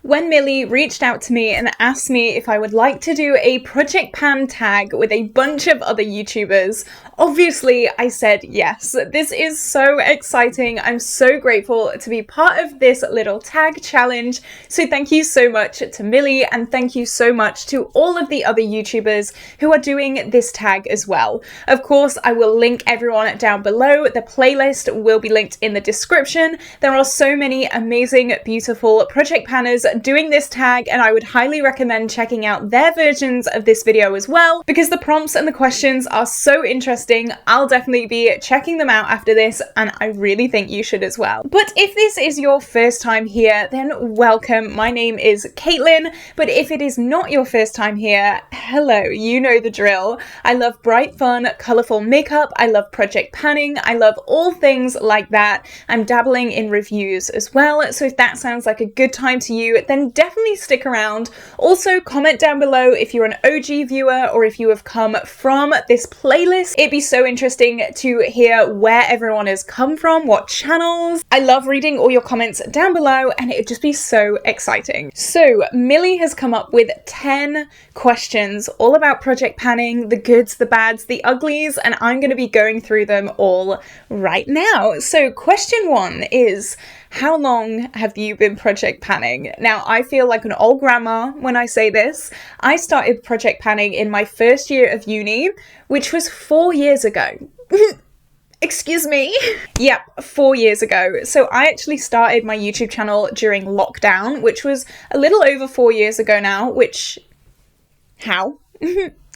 when Millie reached out to me and asked me if I would like to do a project pan tag with a bunch of other YouTubers, obviously I said yes. This is so exciting. I'm so grateful to be part of this little tag challenge. So thank you so much to Millie, and thank you so much to all of the other YouTubers who are doing this tag as well. Of course, I will link everyone down below. The playlist will be linked in the description. There are so many amazing, beautiful project panners doing this tag, and I would highly recommend checking out their versions of this video as well, because the prompts and the questions are so interesting. I'll definitely be checking them out after this, and I really think you should as well. But if this is your first time here, then welcome. My name is Caitlin, but if it is not your first time here, hello, you know the drill. I love bright, fun, colourful makeup. I love project panning. I love all things like that. I'm dabbling in reviews as well, so if that sounds like a good time to you, then definitely stick around. Also, comment down below if you're an OG viewer or if you have come from this playlist. It'd be so interesting to hear where everyone has come from, what channels. I love reading all your comments down below, and it'd just be so exciting. So Millie has come up with 10 questions all about project panning, the goods, the bads, the uglies, and I'm going to be going through them all right now. So question 1 is, how long have you been project panning? Now, I feel like an old grandma when I say this. I started project panning in my first year of uni, which was 4 years ago. Excuse me? Yep, 4 years ago. So I actually started my YouTube channel during lockdown, which was a little over 4 years ago now, which... how?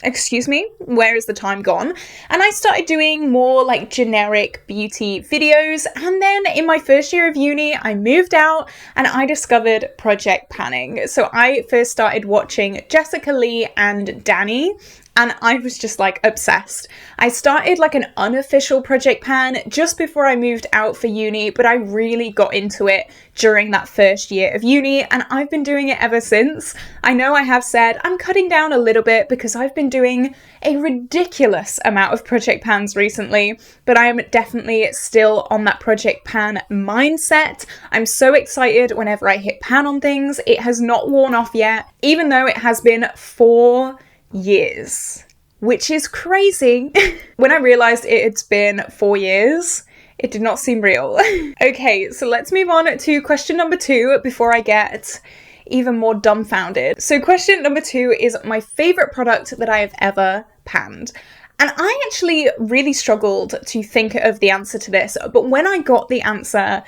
Excuse me, where is the time gone? And I started doing more like generic beauty videos, and then in my first year of uni I moved out and I discovered project panning. So I first started watching Jessica Lee and Danny, and I was just like obsessed. I started like an unofficial project pan just before I moved out for uni, but I really got into it during that first year of uni, and I've been doing it ever since. I know I have said I'm cutting down a little bit because I've been doing a ridiculous amount of project pans recently, but I am definitely still on that project pan mindset. I'm so excited whenever I hit pan on things. It has not worn off yet, even though it has been 4 years, which is crazy. When I realized it had been 4 years, it did not seem real. Okay, so let's move on to question number 2 before I get even more dumbfounded. So question number 2 is my favorite product that I have ever panned. And I actually really struggled to think of the answer to this, but when I got the answer,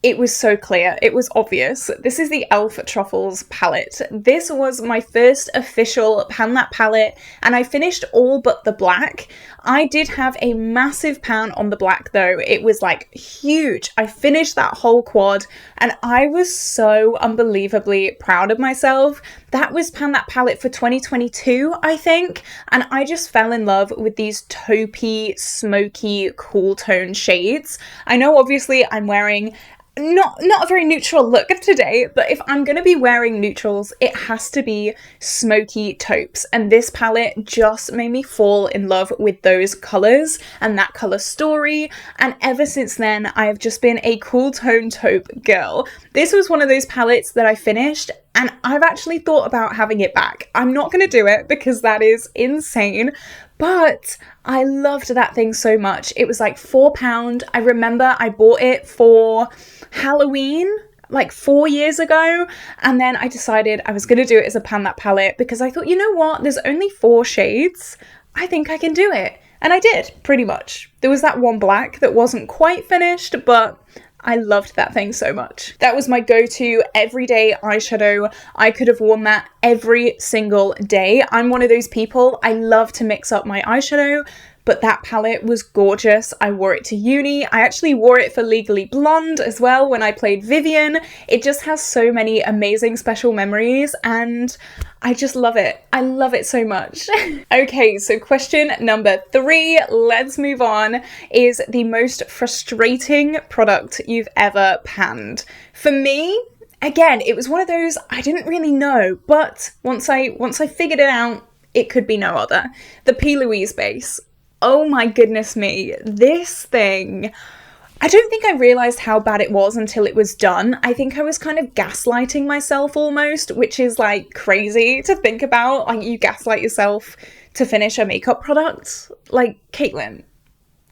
it was so clear, it was obvious. This is the e.l.f. Truffles palette. This was my first official pan that palette, and I finished all but the black. I did have a massive pan on the black though. It was like huge. I finished that whole quad and I was so unbelievably proud of myself. That was pan that palette for 2022, I think, and I just fell in love with these taupey, smoky, cool tone shades. I know obviously I'm wearing not a very neutral look today, but if I'm going to be wearing neutrals, it has to be smoky taupes, and this palette just made me fall in love with those colours and that colour story, and ever since then I have just been a cool tone taupe girl. This was one of those palettes that I finished and I've actually thought about having it back. I'm not going to do it because that is insane, but I loved that thing so much. It was like £4. I remember I bought it for Halloween like 4 years ago, and then I decided I was going to do it as a pan that palette because I thought, you know what, there's only 4 shades. I think I can do it. And I did, pretty much. There was that one black that wasn't quite finished, but I loved that thing so much. That was my go-to everyday eyeshadow. I could have worn that every single day. I'm one of those people, I love to mix up my eyeshadow, but that palette was gorgeous. I wore it to uni. I actually wore it for Legally Blonde as well when I played Vivian. It just has so many amazing special memories and I just love it. I love it so much. Okay, so question number 3, let's move on, is the most frustrating product you've ever panned. For me, again, it was one of those I didn't really know, but once I figured it out, it could be no other. The P. Louise base. Oh my goodness me, this thing, I don't think I realised how bad it was until it was done. I think I was kind of gaslighting myself almost, which is like crazy to think about. Like, you gaslight yourself to finish a makeup product. Like, Caitlin,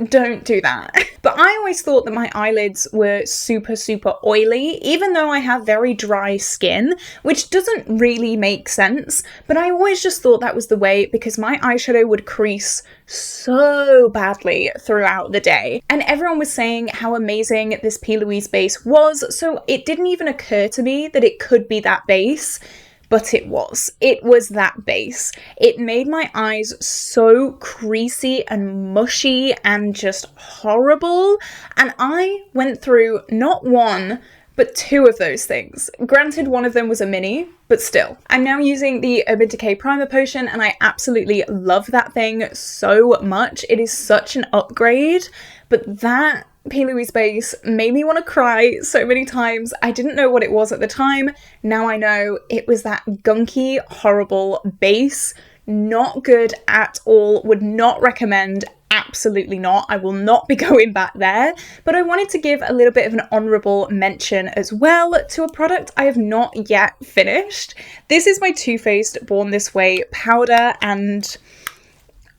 don't do that. But I always thought that my eyelids were super, super oily, even though I have very dry skin, which doesn't really make sense. But I always just thought that was the way because my eyeshadow would crease so badly throughout the day. And everyone was saying how amazing this P. Louise base was, so it didn't even occur to me that it could be that base. But it was. It was that base. It made my eyes so creasy and mushy and just horrible. And I went through not one, but two of those things. Granted, one of them was a mini, but still. I'm now using the Urban Decay Primer Potion and I absolutely love that thing so much. It is such an upgrade, but that P. Louise base made me want to cry so many times. I didn't know what it was at the time. Now I know it was that gunky, horrible base. Not good at all. Would not recommend. Absolutely not. I will not be going back there. But I wanted to give a little bit of an honourable mention as well to a product I have not yet finished. This is my Too Faced Born This Way powder, and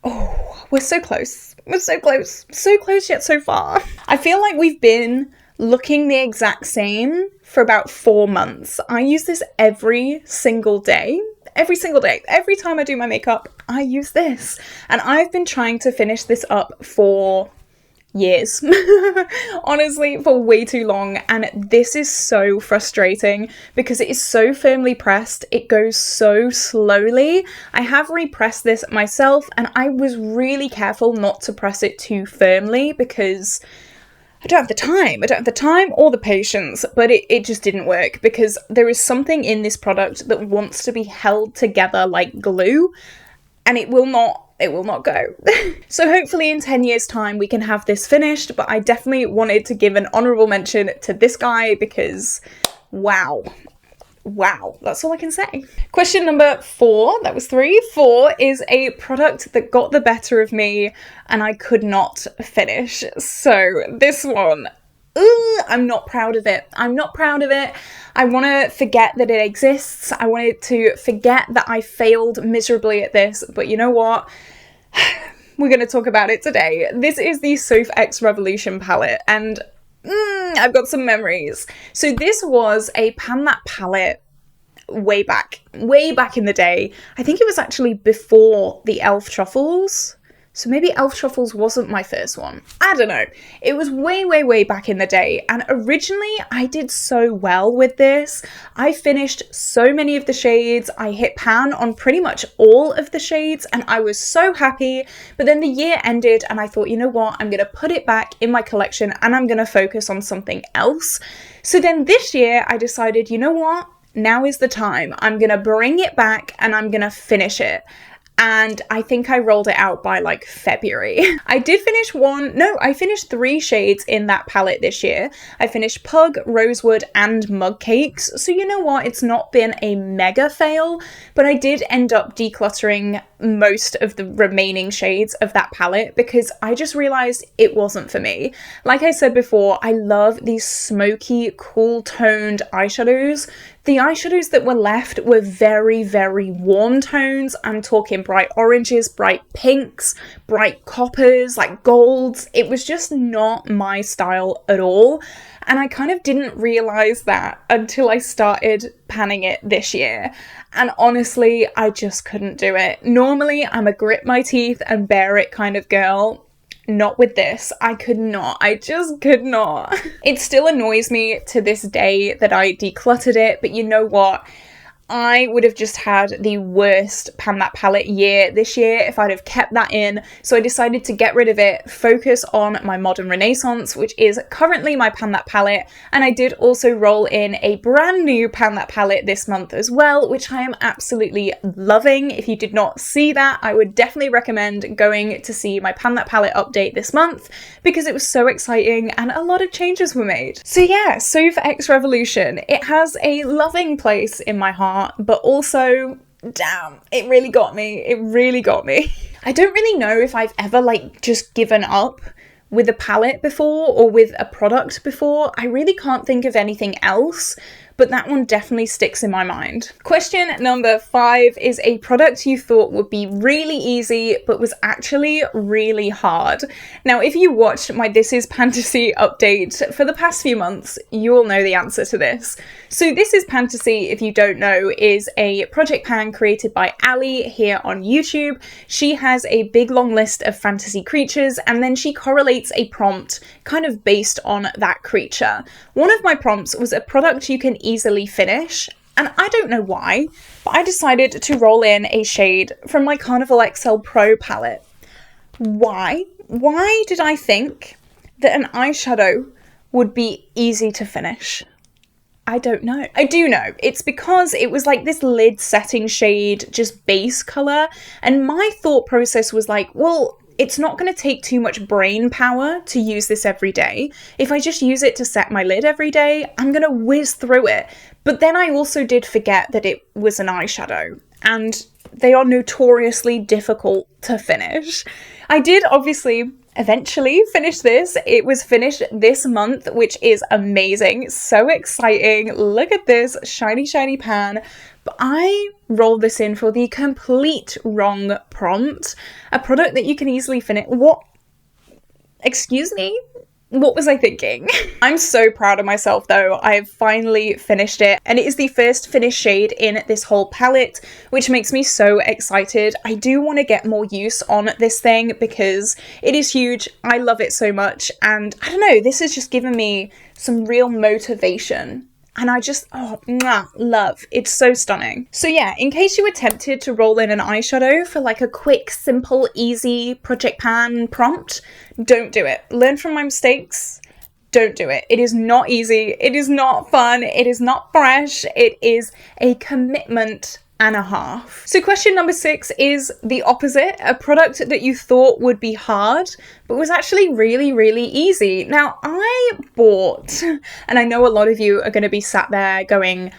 oh, we're so close. We're so close. So close yet so far. I feel like we've been looking the exact same for about 4 months. I use this every single day. Every single day. Every time I do my makeup, I use this. And I've been trying to finish this up for years. Honestly, for way too long. And this is so frustrating because it is so firmly pressed. It goes so slowly. I have repressed this myself and I was really careful not to press it too firmly because I don't have the time. I don't have the time or the patience, but it just didn't work because there is something in this product that wants to be held together like glue, and it will not go. So hopefully in 10 years time we can have this finished, but I definitely wanted to give an honourable mention to this guy because wow, that's all I can say. Question number 4, that was 3. 4 is a product that got the better of me and I could not finish. So this one, I'm not proud of it. I'm not proud of it. I want to forget that it exists. I wanted to forget that I failed miserably at this, but you know what? We're going to talk about it today. This is the Soph X Revolution palette, and I've got some memories. So this was a Pan That palette way back in the day. I think it was actually before the Elf Truffles. So maybe Elf Truffles wasn't my first one. I don't know. It was way back in the day. And originally I did so well with this. I finished so many of the shades. I hit pan on pretty much all of the shades and I was so happy. But then the year ended and I thought, you know what? I'm going to put it back in my collection and I'm going to focus on something else. So then this year I decided, you know what? Now is the time. I'm going to bring it back and I'm going to finish it. And I think I rolled it out by like February. I finished 3 shades in that palette this year. I finished Pug, Rosewood, and Mug Cakes. So you know what? It's not been a mega fail, but I did end up decluttering most of the remaining shades of that palette because I just realized it wasn't for me. Like I said before, I love these smoky, cool toned eyeshadows. The eyeshadows that were left were very warm tones. I'm talking bright oranges, bright pinks, bright coppers, like golds. It was just not my style at all. And I kind of didn't realize that until I started panning it this year. And honestly, I just couldn't do it. Normally, I'm a grit my teeth and bear it kind of girl. Not with this. I could not. I just could not. It still annoys me to this day that I decluttered it, but you know what? I would have just had the worst Pan That palette year this year if I'd have kept that in. So I decided to get rid of it, focus on my Modern Renaissance, which is currently my Pan That palette. And I did also roll in a brand new Pan That palette this month as well, which I am absolutely loving. If you did not see that, I would definitely recommend going to see my Pan That palette update this month because it was so exciting and a lot of changes were made. So yeah, Soph X Revolution. It has a loving place in my heart. But also, damn, it really got me. It really got me. I don't really know if I've ever just given up with a palette before or with a product before. I really can't think of anything else, but that one definitely sticks in my mind. Question number 5 is a product you thought would be really easy, but was actually really hard. Now, if you watched my This Is Fantasy update for the past few months, you will know the answer to this. So This Is Fantasy, if you don't know, is a project pan created by Ali here on YouTube. She has a big long list of fantasy creatures, and then she correlates a prompt kind of based on that creature. One of my prompts was a product you can easily finish, and I don't know why, but I decided to roll in a shade from my Carnival XL Pro palette. Why? Why did I think that an eyeshadow would be easy to finish? I don't know. I do know. It's because it was like this lid setting shade, just base color, and my thought process was like, well, it's not going to take too much brain power to use this every day. If I just use it to set my lid every day, I'm going to whiz through it. But then I also did forget that it was an eyeshadow, and they are notoriously difficult to finish. I did obviously eventually finish this. It was finished this month, which is amazing. So exciting. Look at this shiny, shiny pan. But I rolled this in for the complete wrong prompt. A product that you can easily finish. What? Excuse me? What was I thinking? I'm so proud of myself though. I have finally finished it, and it is the first finished shade in this whole palette, which makes me so excited. I do want to get more use on this thing because it is huge. I love it so much, and I don't know, this has just given me some real motivation. And I just, love. It's so stunning. So yeah, in case you were tempted to roll in an eyeshadow for like a quick, simple, easy project pan prompt, don't do it. Learn from my mistakes. Don't do it. It is not easy. It is not fun. It is not fresh. It is a commitment and a half. So question number 6 is the opposite, a product that you thought would be hard, but was actually really, really easy. Now I bought, and I know a lot of you are going to be sat there going,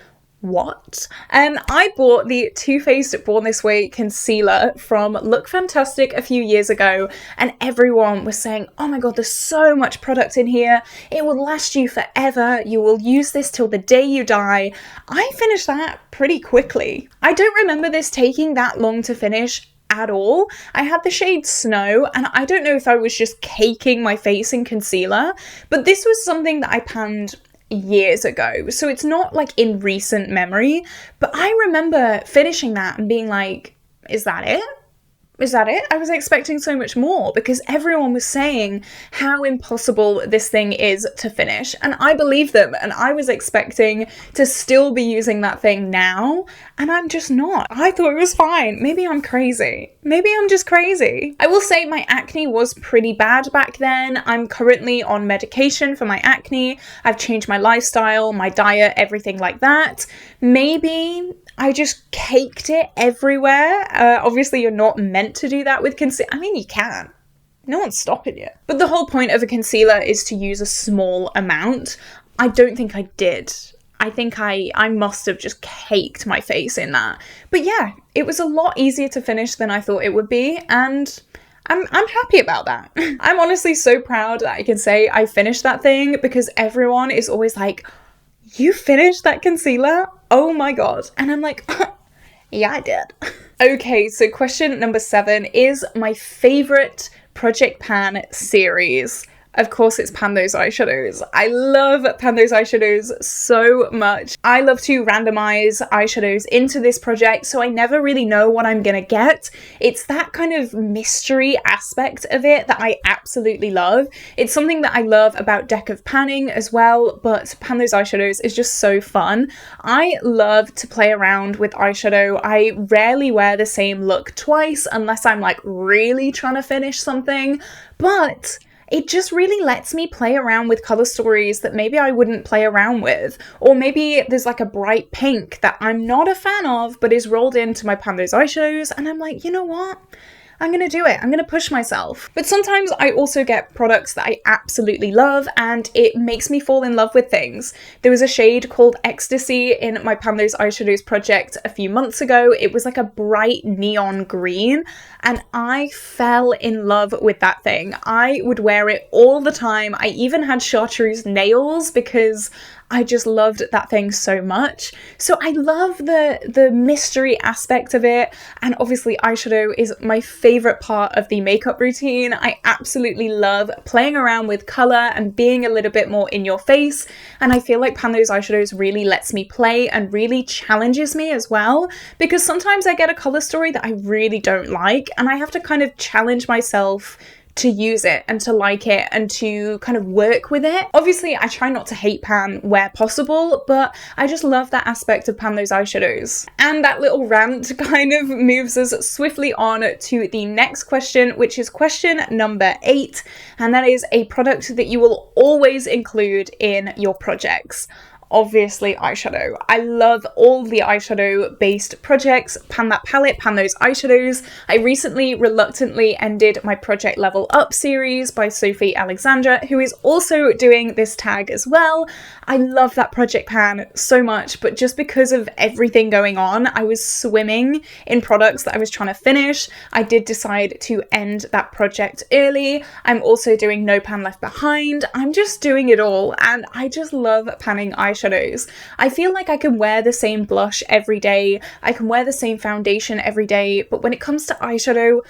what? I bought the Too Faced Born This Way concealer from Look Fantastic a few years ago, and everyone was saying, oh my god, there's so much product in here, it will last you forever, you will use this till the day you die. I finished that pretty quickly. I don't remember this taking that long to finish at all. I had the shade Snow, and I don't know if I was just caking my face in concealer, but this was something that I panned years ago, so it's not like in recent memory, but I remember finishing that and being like, is that it? Is that it? I was expecting so much more because everyone was saying how impossible this thing is to finish, and I believed them, and I was expecting to still be using that thing now, and I'm just not. I thought it was fine. Maybe I'm crazy. Maybe I'm just crazy. I will say my acne was pretty bad back then. I'm currently on medication for my acne. I've changed my lifestyle, my diet, everything like that. Maybe I just caked it everywhere. Obviously, you're not meant to do that with concealer. I mean, you can. No one's stopping you. But the whole point of a concealer is to use a small amount. I don't think I did. I think I must have just caked my face in that. But yeah, it was a lot easier to finish than I thought it would be, and I'm happy about that. I'm honestly so proud that I can say I finished that thing, because everyone is always like, you finished that concealer? Oh my god. And I'm like, yeah, I did. Okay, so question number 7 is my favorite project pan series. Of course, it's Pan Those Eyeshadows. I love Pan Those Eyeshadows so much. I love to randomize eyeshadows into this project, so I never really know what I'm gonna get. It's that kind of mystery aspect of it that I absolutely love. It's something that I love about Deck of Panning as well, but Pan Those Eyeshadows is just so fun. I love to play around with eyeshadow. I rarely wear the same look twice unless I'm like really trying to finish something, but it just really lets me play around with color stories that maybe I wouldn't play around with. Or maybe there's like a bright pink that I'm not a fan of, but is rolled into my Pan Those Eyeshadows, and I'm like, you know what? I'm gonna do it. I'm gonna push myself. But sometimes I also get products that I absolutely love and it makes me fall in love with things. There was a shade called Ecstasy in my Pan Those Eyeshadows project a few months ago. It was like a bright neon green and I fell in love with that thing. I would wear it all the time. I even had chartreuse nails because I just loved that thing so much. So I love the mystery aspect of it, and obviously eyeshadow is my favorite part of the makeup routine. I absolutely love playing around with color and being a little bit more in your face, and I feel like Pan Those Eyeshadows really lets me play and really challenges me as well, because sometimes I get a color story that I really don't like and I have to kind of challenge myself to use it and to like it and to kind of work with it. Obviously, I try not to hate pan where possible, but I just love that aspect of Pan Those Eyeshadows. And that little rant kind of moves us swiftly on to the next question, which is question number 8, and that is a product that you will always include in your projects. Obviously eyeshadow. I love all the eyeshadow based projects. Pan That Palette, Pan Those Eyeshadows. I recently reluctantly ended my Project Level Up series by Sophie Alexandra, who is also doing this tag as well. I love that project pan so much, but just because of everything going on, I was swimming in products that I was trying to finish. I did decide to end that project early. I'm also doing No Pan Left Behind. I'm just doing it all and I just love panning eyeshadows. I feel like I can wear the same blush every day, I can wear the same foundation every day, but when it comes to eyeshadow,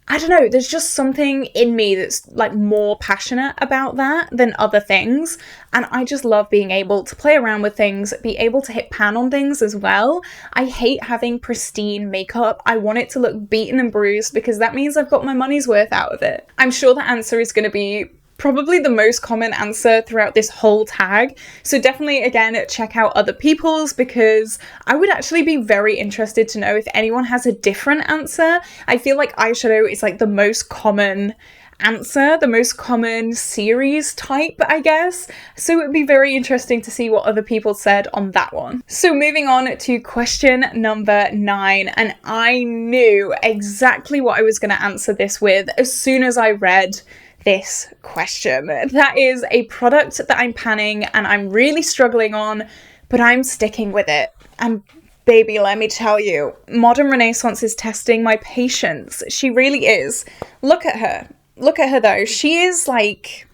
I don't know, there's just something in me that's like more passionate about that than other things, and I just love being able to play around with things, be able to hit pan on things as well. I hate having pristine makeup. I want it to look beaten and bruised because that means I've got my money's worth out of it. I'm sure the answer is going to be probably the most common answer throughout this whole tag, so definitely again check out other people's, because I would actually be very interested to know if anyone has a different answer. I feel like eyeshadow is like the most common answer, the most common series type, I guess, so it would be very interesting to see what other people said on that one. So moving on to question number 9, and I knew exactly what I was going to answer this with as soon as I read this question. That is a product that I'm panning and I'm really struggling on, but I'm sticking with it. And baby, let me tell you, Modern Renaissance is testing my patience. She really is. Look at her. Look at her though. She is like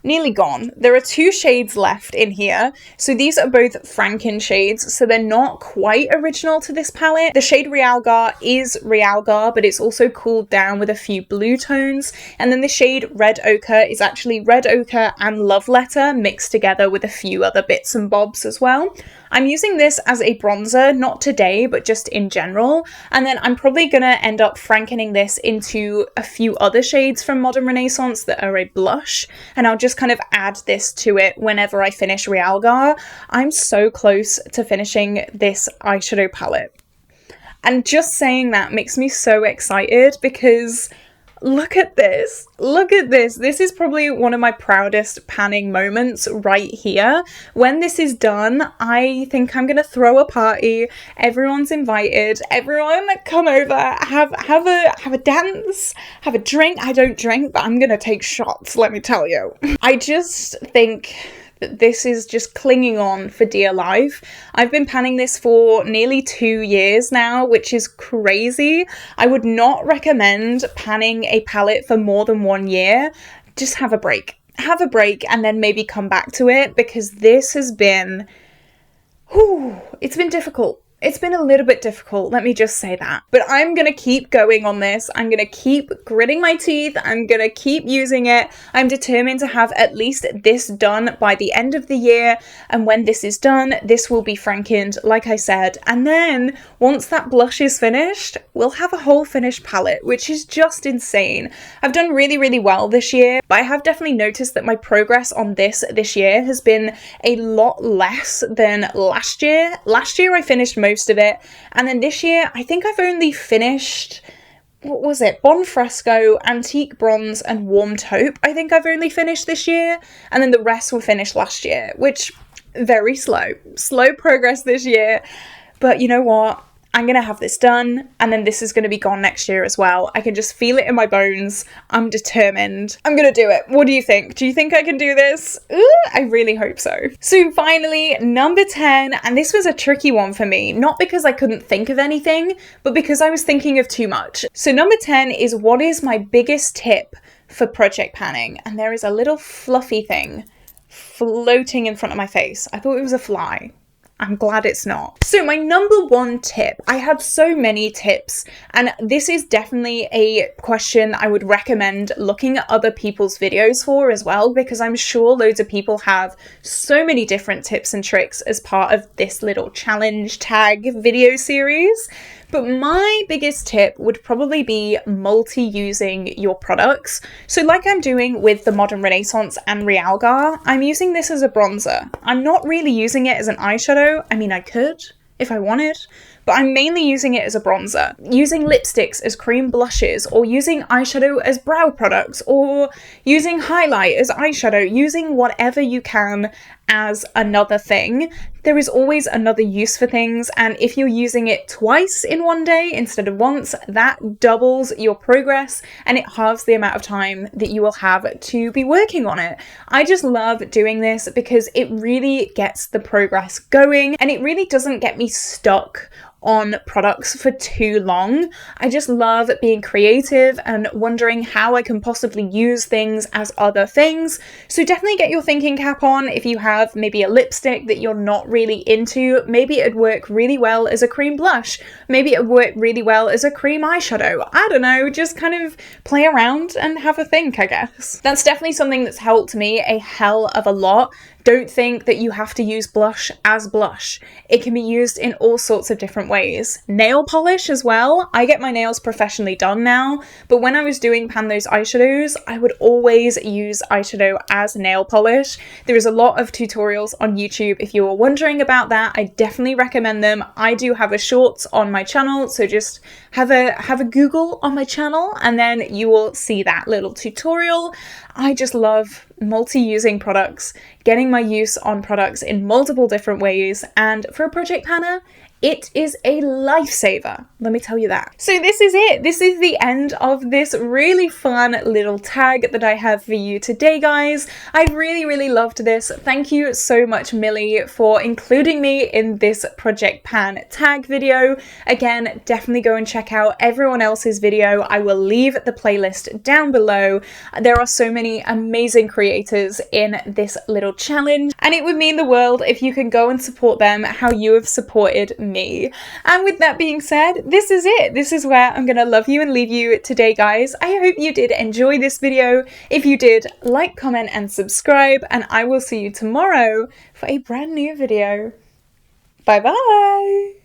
nearly gone. There are 2 shades left in here. So these are both Franken shades, so they're not quite original to this palette. The shade Realgar is Realgar, but it's also cooled down with a few blue tones. And then the shade Red Ochre is actually Red Ochre and Love Letter mixed together with a few other bits and bobs as well. I'm using this as a bronzer, not today, but just in general. And then I'm probably gonna end up frankening this into a few other shades from Modern Renaissance that are a blush. And I'll just kind of add this to it whenever I finish Realgar. I'm so close to finishing this eyeshadow palette. And just saying that makes me so excited because look at this. Look at this. This is probably one of my proudest panning moments right here. When this is done, I think I'm gonna throw a party. Everyone's invited. Everyone come over, have a dance, have a drink. I don't drink, but I'm gonna take shots, let me tell you. I just think this is just clinging on for dear life. I've been panning this for nearly 2 years now, which is crazy. I would not recommend panning a palette for more than 1 year. Just have a break. Have a break and then maybe come back to it, because this has been, it's been difficult. It's been a little bit difficult, let me just say that. But I'm gonna keep going on this. I'm gonna keep gritting my teeth. I'm gonna keep using it. I'm determined to have at least this done by the end of the year. And when this is done, this will be frankened, like I said. And then once that blush is finished, we'll have a whole finished palette, which is just insane. I've done really, really well this year, but I have definitely noticed that my progress on this year has been a lot less than last year. Last year I finished most of it, and then this year I think I've only finished, what was it, Bon Fresco, Antique Bronze and Warm Taupe. I think I've only finished this year, and then the rest were finished last year, which very slow progress this year. But you know what, I'm gonna have this done, and then this is gonna be gone next year as well. I can just feel it in my bones. I'm determined. I'm gonna do it. What do you think? Do you think I can do this? Ooh, I really hope so. So finally, number 10, and this was a tricky one for me, not because I couldn't think of anything, but because I was thinking of too much. So number 10 is, what is my biggest tip for project panning? And there is a little fluffy thing floating in front of my face. I thought it was a fly. I'm glad it's not. So my number one tip, I had so many tips, and this is definitely a question I would recommend looking at other people's videos for as well, because I'm sure loads of people have so many different tips and tricks as part of this little challenge tag video series. But my biggest tip would probably be multi-using your products. So like I'm doing with the Modern Renaissance and Realgar, I'm using this as a bronzer. I'm not really using it as an eyeshadow. I mean, I could if I wanted, but I'm mainly using it as a bronzer. Using lipsticks as cream blushes, or using eyeshadow as brow products, or using highlight as eyeshadow, using whatever you can as another thing. There is always another use for things, and if you're using it twice in one day instead of once, that doubles your progress and it halves the amount of time that you will have to be working on it. I just love doing this because it really gets the progress going, and it really doesn't get me stuck on products for too long. I just love being creative and wondering how I can possibly use things as other things. So definitely get your thinking cap on. If you have maybe a lipstick that you're not really into, maybe it'd work really well as a cream blush. Maybe it'd work really well as a cream eyeshadow. I don't know, just kind of play around and have a think, I guess. That's definitely something that's helped me a hell of a lot. Don't think that you have to use blush as blush. It can be used in all sorts of different ways. Nail polish as well. I get my nails professionally done now, but when I was doing Pan Those Eyeshadows, I would always use eyeshadow as nail polish. There is a lot of tutorials on YouTube if you are wondering about that. I definitely recommend them. I do have a shorts on my channel, so just have a Google on my channel and then you will see that little tutorial. I just love multi-using products, getting my use on products in multiple different ways, and for a project panner, it is a lifesaver, let me tell you that. So this is it. This is the end of this really fun little tag that I have for you today, guys. I really loved this. Thank you so much, Millie, for including me in this project pan tag video. Again, definitely go and check out everyone else's video. I will leave the playlist down below. There are so many amazing creators in this little challenge, and it would mean the world if you can go and support them how you have supported me. And with that being said, this is it. This is where I'm gonna love you and leave you today, guys. I hope you did enjoy this video. If you did, like, comment, and subscribe, and I will see you tomorrow for a brand new video. Bye bye!